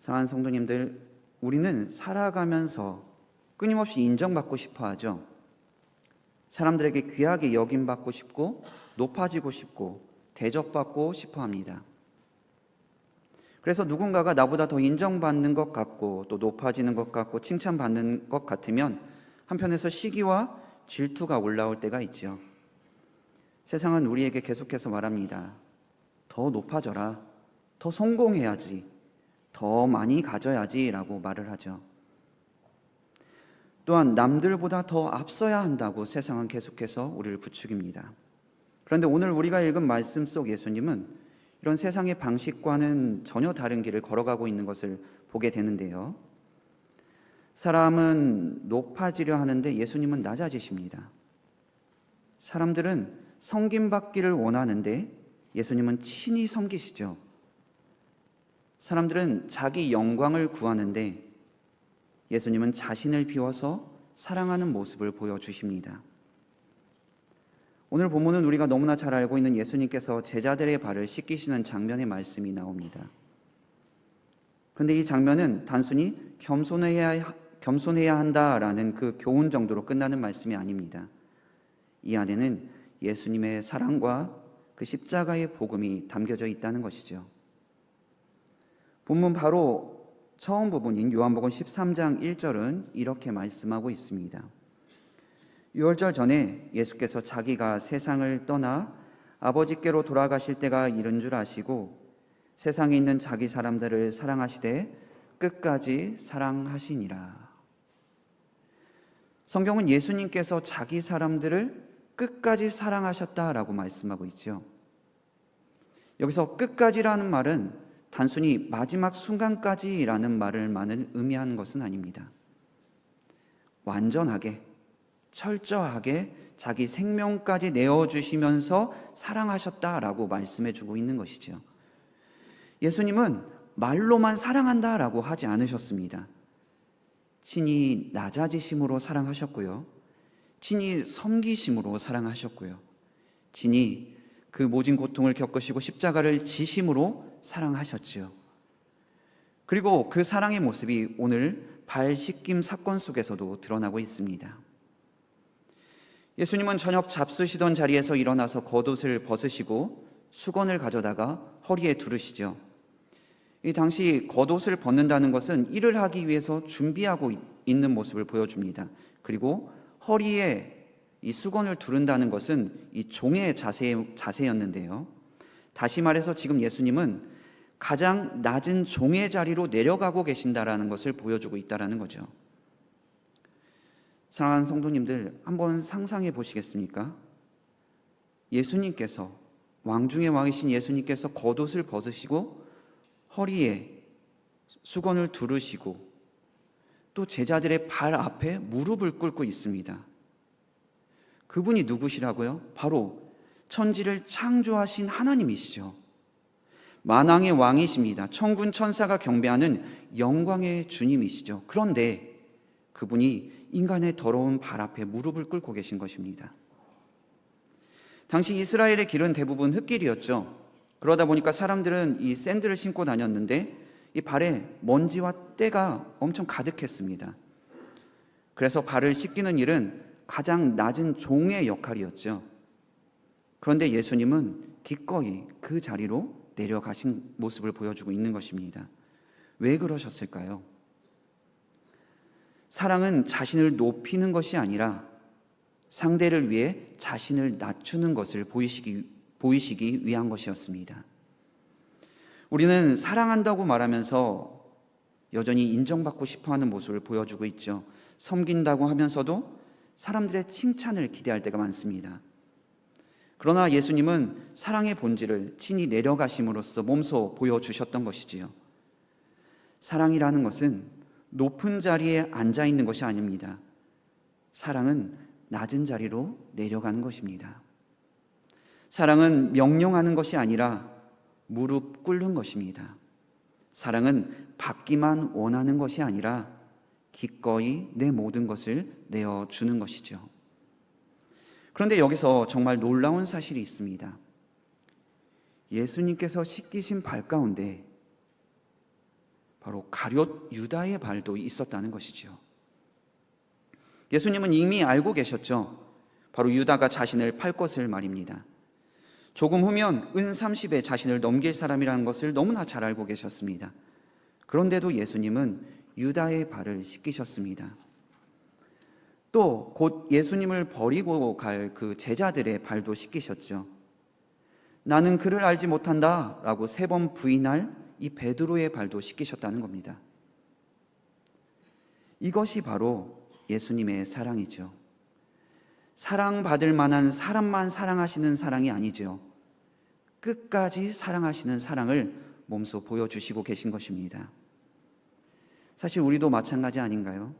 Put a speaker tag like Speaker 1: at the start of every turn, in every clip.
Speaker 1: 사랑하는 성도님들, 우리는 살아가면서 끊임없이 인정받고 싶어 하죠. 사람들에게 귀하게 여김받고 싶고 높아지고 싶고 대접받고 싶어 합니다. 그래서 누군가가 나보다 더 인정받는 것 같고 또 높아지는 것 같고 칭찬받는 것 같으면 한편에서 시기와 질투가 올라올 때가 있죠. 세상은 우리에게 계속해서 말합니다. 더 높아져라. 더 성공해야지. 더 많이 가져야지 라고 말을 하죠. 또한 남들보다 더 앞서야 한다고 세상은 계속해서 우리를 부추깁니다. 그런데 오늘 우리가 읽은 말씀 속 예수님은 이런 세상의 방식과는 전혀 다른 길을 걸어가고 있는 것을 보게 되는데요. 사람은 높아지려 하는데 예수님은 낮아지십니다. 사람들은 섬김받기를 원하는데 예수님은 친히 섬기시죠. 사람들은 자기 영광을 구하는데 예수님은 자신을 비워서 사랑하는 모습을 보여주십니다. 오늘 본문은 우리가 너무나 잘 알고 있는 예수님께서 제자들의 발을 씻기시는 장면의 말씀이 나옵니다. 그런데 이 장면은 단순히 겸손해야 한다라는 그 교훈 정도로 끝나는 말씀이 아닙니다. 이 안에는 예수님의 사랑과 그 십자가의 복음이 담겨져 있다는 것이죠. 본문 바로 처음 부분인 요한복음 13장 1절은 이렇게 말씀하고 있습니다. 유월절 전에 예수께서 자기가 세상을 떠나 아버지께로 돌아가실 때가 이른 줄 아시고 세상에 있는 자기 사람들을 사랑하시되 끝까지 사랑하시니라. 성경은 예수님께서 자기 사람들을 끝까지 사랑하셨다라고 말씀하고 있죠. 여기서 끝까지라는 말은 단순히 마지막 순간까지라는 말을 의미하는 것은 아닙니다. 완전하게, 철저하게 자기 생명까지 내어주시면서 사랑하셨다라고 말씀해주고 있는 것이죠. 예수님은 말로만 사랑한다라고 하지 않으셨습니다. 친히 낮아지심으로 사랑하셨고요. 친히 섬기심으로 사랑하셨고요. 친히 그 모진 고통을 겪으시고 십자가를 지심으로 사랑하셨지요. 그리고 그 사랑의 모습이 오늘 발 씻김 사건 속에서도 드러나고 있습니다. 예수님은 저녁 잡수시던 자리에서 일어나서 겉옷을 벗으시고 수건을 가져다가 허리에 두르시죠. 이 당시 겉옷을 벗는다는 것은 일을 하기 위해서 준비하고 있는 모습을 보여줍니다. 그리고 허리에 이 수건을 두른다는 것은 이 종의 자세였는데요. 다시 말해서 지금 예수님은 가장 낮은 종의 자리로 내려가고 계신다라는 것을 보여주고 있다라는 거죠. 사랑하는 성도님들, 한번 상상해 보시겠습니까? 예수님께서, 왕 중의 왕이신 예수님께서 겉옷을 벗으시고 허리에 수건을 두르시고 또 제자들의 발 앞에 무릎을 꿇고 있습니다. 그분이 누구시라고요? 바로 천지를 창조하신 하나님이시죠. 만왕의 왕이십니다. 천군 천사가 경배하는 영광의 주님이시죠. 그런데 그분이 인간의 더러운 발 앞에 무릎을 꿇고 계신 것입니다. 당시 이스라엘의 길은 대부분 흙길이었죠. 그러다 보니까 사람들은 이 샌들을 신고 다녔는데 이 발에 먼지와 때가 엄청 가득했습니다. 그래서 발을 씻기는 일은 가장 낮은 종의 역할이었죠. 그런데 예수님은 기꺼이 그 자리로 내려가신 모습을 보여주고 있는 것입니다. 왜 그러셨을까요? 사랑은 자신을 높이는 것이 아니라 상대를 위해 자신을 낮추는 것을 보이시기 위한 것이었습니다. 우리는 사랑한다고 말하면서 여전히 인정받고 싶어하는 모습을 보여주고 있죠. 섬긴다고 하면서도 사람들의 칭찬을 기대할 때가 많습니다. 그러나 예수님은 사랑의 본질을 친히 내려가심으로써 몸소 보여주셨던 것이지요. 사랑이라는 것은 높은 자리에 앉아 있는 것이 아닙니다. 사랑은 낮은 자리로 내려가는 것입니다. 사랑은 명령하는 것이 아니라 무릎 꿇는 것입니다. 사랑은 받기만 원하는 것이 아니라 기꺼이 내 모든 것을 내어주는 것이죠. 그런데 여기서 정말 놀라운 사실이 있습니다. 예수님께서 씻기신 발 가운데 바로 가룟 유다의 발도 있었다는 것이죠. 예수님은 이미 알고 계셨죠. 바로 유다가 자신을 팔 것을 말입니다. 조금 후면 은 30에 자신을 넘길 사람이라는 것을 너무나 잘 알고 계셨습니다. 그런데도 예수님은 유다의 발을 씻기셨습니다. 또 곧 예수님을 버리고 갈 그 제자들의 발도 씻기셨죠. 나는 그를 알지 못한다 라고 3번 부인할 이 베드로의 발도 씻기셨다는 겁니다. 이것이 바로 예수님의 사랑이죠. 사랑받을 만한 사람만 사랑하시는 사랑이 아니죠. 끝까지 사랑하시는 사랑을 몸소 보여주시고 계신 것입니다. 사실 우리도 마찬가지 아닌가요?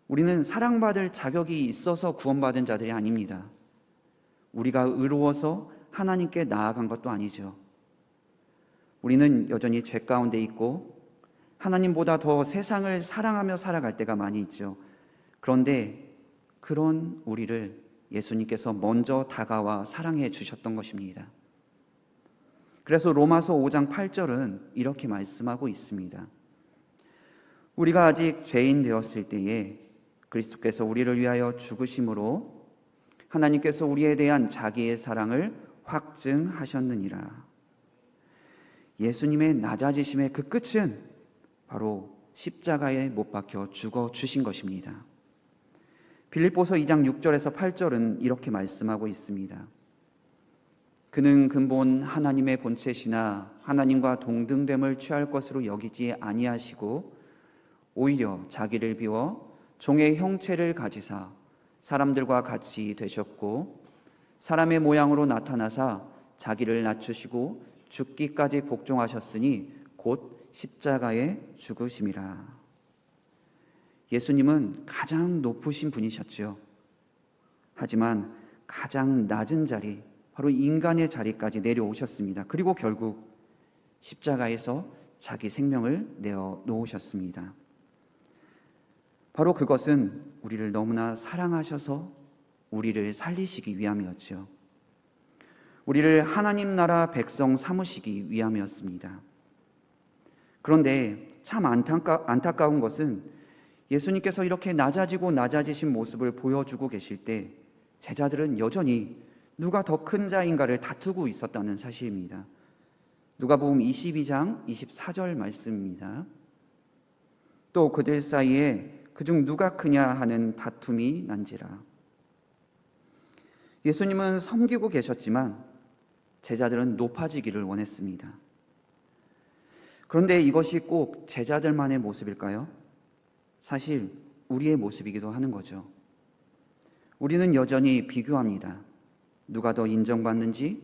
Speaker 1: 우리는 사랑받을 자격이 있어서 구원받은 자들이 아닙니다. 우리가 의로워서 하나님께 나아간 것도 아니죠. 우리는 여전히 죄 가운데 있고 하나님보다 더 세상을 사랑하며 살아갈 때가 많이 있죠. 그런데 그런 우리를 예수님께서 먼저 다가와 사랑해 주셨던 것입니다. 그래서 로마서 5장 8절은 이렇게 말씀하고 있습니다. 우리가 아직 죄인 되었을 때에 그리스도께서 우리를 위하여 죽으심으로 하나님께서 우리에 대한 자기의 사랑을 확증하셨느니라. 예수님의 낮아지심의 그 끝은 바로 십자가에 못 박혀 죽어 주신 것입니다. 빌립보서 2장 6절에서 8절은 이렇게 말씀하고 있습니다. 그는 근본 하나님의 본체시나 하나님과 동등됨을 취할 것으로 여기지 아니하시고 오히려 자기를 비워 종의 형체를 가지사 사람들과 같이 되셨고 사람의 모양으로 나타나사 자기를 낮추시고 죽기까지 복종하셨으니 곧 십자가에 죽으심이라. 예수님은 가장 높으신 분이셨죠. 하지만 가장 낮은 자리, 바로 인간의 자리까지 내려오셨습니다. 그리고 결국 십자가에서 자기 생명을 내어 놓으셨습니다. 바로 그것은 우리를 너무나 사랑하셔서 우리를 살리시기 위함이었죠. 우리를 하나님 나라 백성 삼으시기 위함이었습니다. 그런데 참 안타까운 것은 예수님께서 이렇게 낮아지신 모습을 보여주고 계실 때 제자들은 여전히 누가 더 큰 자인가를 다투고 있었다는 사실입니다. 누가복음 22장 24절 말씀입니다. 또 그들 사이에 그중 누가 크냐 하는 다툼이 난지라. 예수님은 섬기고 계셨지만 제자들은 높아지기를 원했습니다. 그런데 이것이 꼭 제자들만의 모습일까요? 사실 우리의 모습이기도 하는 거죠. 우리는 여전히 비교합니다. 누가 더 인정받는지,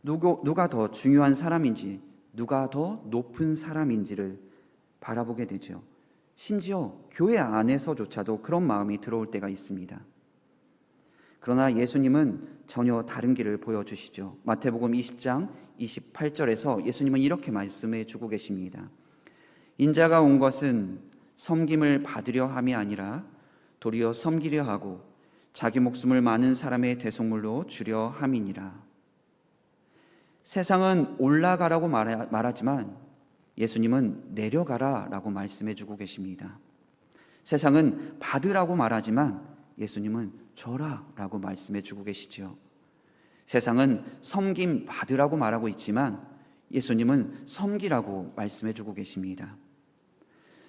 Speaker 1: 누가 더 중요한 사람인지, 누가 더 높은 사람인지를 바라보게 되죠. 심지어 교회 안에서조차도 그런 마음이 들어올 때가 있습니다. 그러나 예수님은 전혀 다른 길을 보여주시죠. 마태복음 20장 28절에서 예수님은 이렇게 말씀해 주고 계십니다. 인자가 온 것은 섬김을 받으려 함이 아니라 도리어 섬기려 하고 자기 목숨을 많은 사람의 대속물로 주려 함이니라. 세상은 올라가라고 말하지만 예수님은 내려가라라고 말씀해 주고 계십니다. 세상은 받으라고 말하지만 예수님은 줘라라고 말씀해 주고 계시죠. 세상은 섬김 받으라고 말하고 있지만 예수님은 섬기라고 말씀해 주고 계십니다.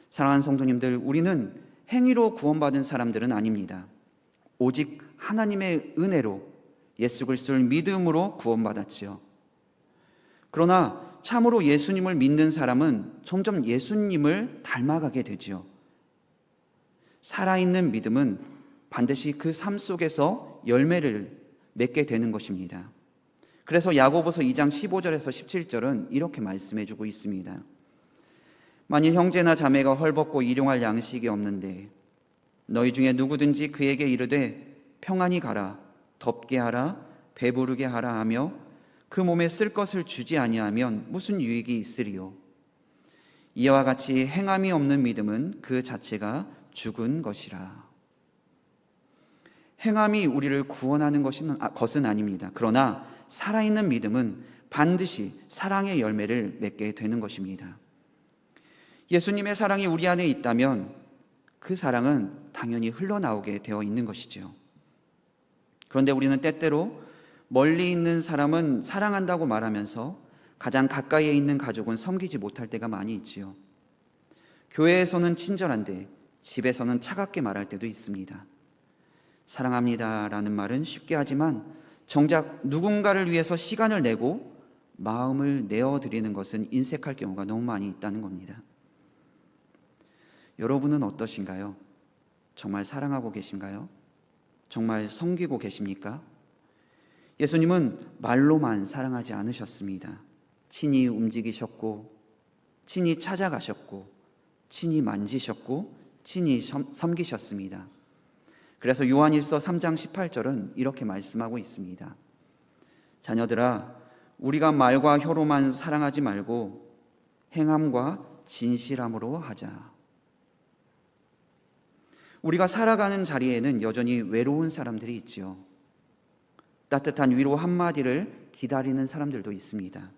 Speaker 1: 사랑하는 성도님들, 우리는 행위로 구원받은 사람들은 아닙니다. 오직 하나님의 은혜로 예수 그리스도를 믿음으로 구원받았지요. 그러나 참으로 예수님을 믿는 사람은 점점 예수님을 닮아가게 되지요. 살아있는 믿음은 반드시 그 삶 속에서 열매를 맺게 되는 것입니다. 그래서 야고보서 2장 15절에서 17절은 이렇게 말씀해 주고 있습니다. 만일 형제나 자매가 헐벗고 일용할 양식이 없는데 너희 중에 누구든지 그에게 이르되 평안히 가라, 덥게 하라, 배부르게 하라 하며 그 몸에 쓸 것을 주지 아니하면 무슨 유익이 있으리요. 이와 같이 행함이 없는 믿음은 그 자체가 죽은 것이라. 행함이 우리를 구원하는 것은 아닙니다. 그러나 살아있는 믿음은 반드시 사랑의 열매를 맺게 되는 것입니다. 예수님의 사랑이 우리 안에 있다면 그 사랑은 당연히 흘러나오게 되어 있는 것이죠. 그런데 우리는 때때로 멀리 있는 사람은 사랑한다고 말하면서 가장 가까이에 있는 가족은 섬기지 못할 때가 많이 있지요. 교회에서는 친절한데 집에서는 차갑게 말할 때도 있습니다. 사랑합니다라는 말은 쉽게 하지만 정작 누군가를 위해서 시간을 내고 마음을 내어드리는 것은 인색할 경우가 너무 많이 있다는 겁니다. 여러분은 어떠신가요? 정말 사랑하고 계신가요? 정말 섬기고 계십니까? 예수님은 말로만 사랑하지 않으셨습니다. 친히 움직이셨고, 친히 찾아가셨고, 친히 만지셨고, 친히 섬기셨습니다. 그래서 요한일서 3장 18절은 이렇게 말씀하고 있습니다. 자녀들아, 우리가 말과 혀로만 사랑하지 말고 행함과 진실함으로 하자. 우리가 살아가는 자리에는 여전히 외로운 사람들이 있지요. 따뜻한 위로 한마디를 기다리는 사람들도 있습니다.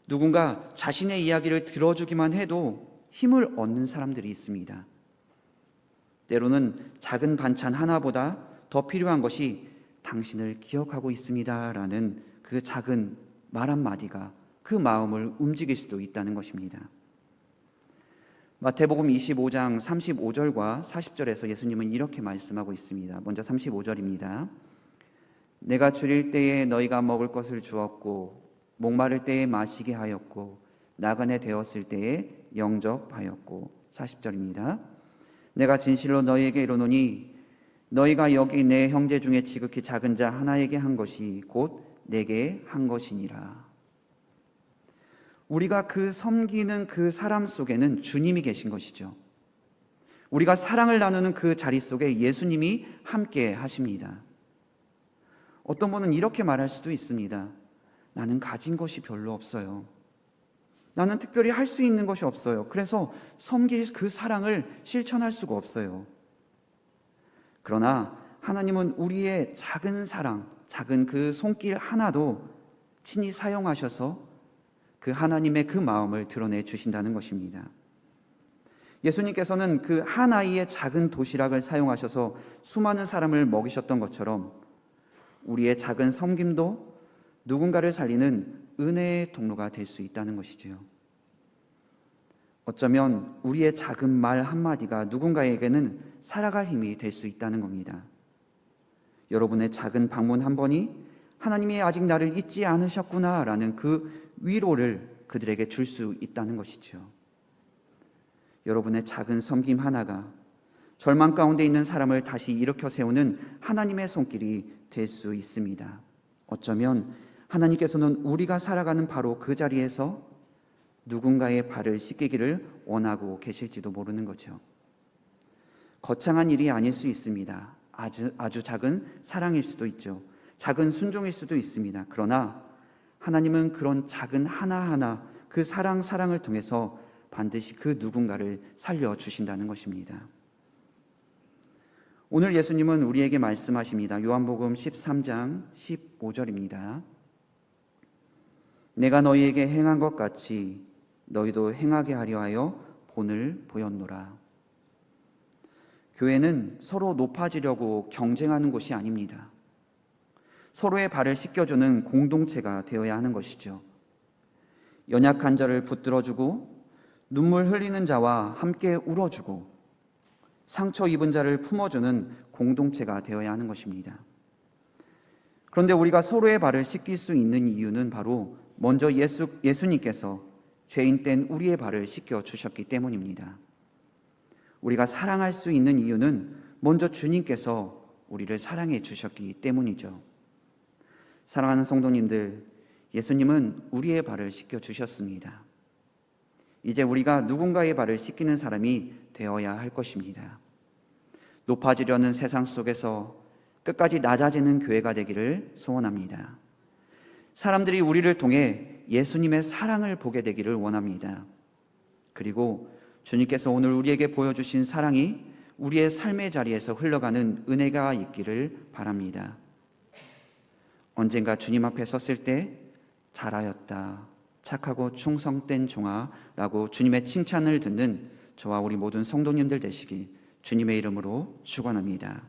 Speaker 1: 누군가 자신의 이야기를 들어주기만 해도 힘을 얻는 사람들이 있습니다. 때로는 작은 반찬 하나보다 더 필요한 것이 당신을 기억하고 있습니다 라는 그 작은 말 한마디가 그 마음을 움직일 수도 있다는 것입니다. 마태복음 25장 35절과 40절에서 예수님은 이렇게 말씀하고 있습니다. 먼저 35절입니다. 내가 줄일 때에 너희가 먹을 것을 주었고 목마를 때에 마시게 하였고 나그네 되었을 때에 영접하였고. 40절입니다. 내가 진실로 너희에게 이르노니 너희가 여기 내 형제 중에 지극히 작은 자 하나에게 한 것이 곧 내게 한 것이니라. 우리가 그 섬기는 그 사람 속에는 주님이 계신 것이죠. 우리가 사랑을 나누는 그 자리 속에 예수님이 함께 하십니다. 어떤 분은 이렇게 말할 수도 있습니다. 나는 가진 것이 별로 없어요. 나는 특별히 할 수 있는 것이 없어요. 그래서 섬길 그 사랑을 실천할 수가 없어요. 그러나 하나님은 우리의 작은 사랑, 작은 그 손길 하나도 친히 사용하셔서 그 하나님의 그 마음을 드러내 주신다는 것입니다. 예수님께서는 그 한 아이의 작은 도시락을 사용하셔서 수많은 사람을 먹이셨던 것처럼 우리의 작은 섬김도 누군가를 살리는 은혜의 통로가 될 수 있다는 것이지요. 어쩌면 우리의 작은 말 한마디가 누군가에게는 살아갈 힘이 될 수 있다는 겁니다. 여러분의 작은 방문 한 번이 하나님이 아직 나를 잊지 않으셨구나라는 그 위로를 그들에게 줄 수 있다는 것이죠. 여러분의 작은 섬김 하나가 절망 가운데 있는 사람을 다시 일으켜 세우는 하나님의 손길이 될 수 있습니다. 어쩌면 하나님께서는 우리가 살아가는 바로 그 자리에서 누군가의 발을 씻기기를 원하고 계실지도 모르는 거죠. 거창한 일이 아닐 수 있습니다. 아주 작은 사랑일 수도 있죠. 작은 순종일 수도 있습니다. 그러나 하나님은 그런 작은 하나하나 그 사랑을 통해서 반드시 그 누군가를 살려주신다는 것입니다. 오늘 예수님은 우리에게 말씀하십니다. 요한복음 13장 15절입니다. 내가 너희에게 행한 것 같이 너희도 행하게 하려 하여 본을 보였노라. 교회는 서로 높아지려고 경쟁하는 곳이 아닙니다. 서로의 발을 씻겨주는 공동체가 되어야 하는 것이죠. 연약한 자를 붙들어주고 눈물 흘리는 자와 함께 울어주고 상처 입은 자를 품어주는 공동체가 되어야 하는 것입니다. 그런데 우리가 서로의 발을 씻길 수 있는 이유는 바로 먼저 예수님께서 죄인 된 우리의 발을 씻겨 주셨기 때문입니다. 우리가 사랑할 수 있는 이유는 먼저 주님께서 우리를 사랑해 주셨기 때문이죠. 사랑하는 성도님들, 예수님은 우리의 발을 씻겨 주셨습니다. 이제 우리가 누군가의 발을 씻기는 사람이 되어야 할 것입니다. 높아지려는 세상 속에서 끝까지 낮아지는 교회가 되기를 소원합니다. 사람들이 우리를 통해 예수님의 사랑을 보게 되기를 원합니다. 그리고 주님께서 오늘 우리에게 보여주신 사랑이 우리의 삶의 자리에서 흘러가는 은혜가 있기를 바랍니다. 언젠가 주님 앞에 섰을 때 잘하였다, 착하고 충성된 종아라고 주님의 칭찬을 듣는 저와 우리 모든 성도님들 되시기 주님의 이름으로 축원합니다.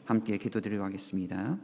Speaker 1: 함께 기도드리고 하겠습니다.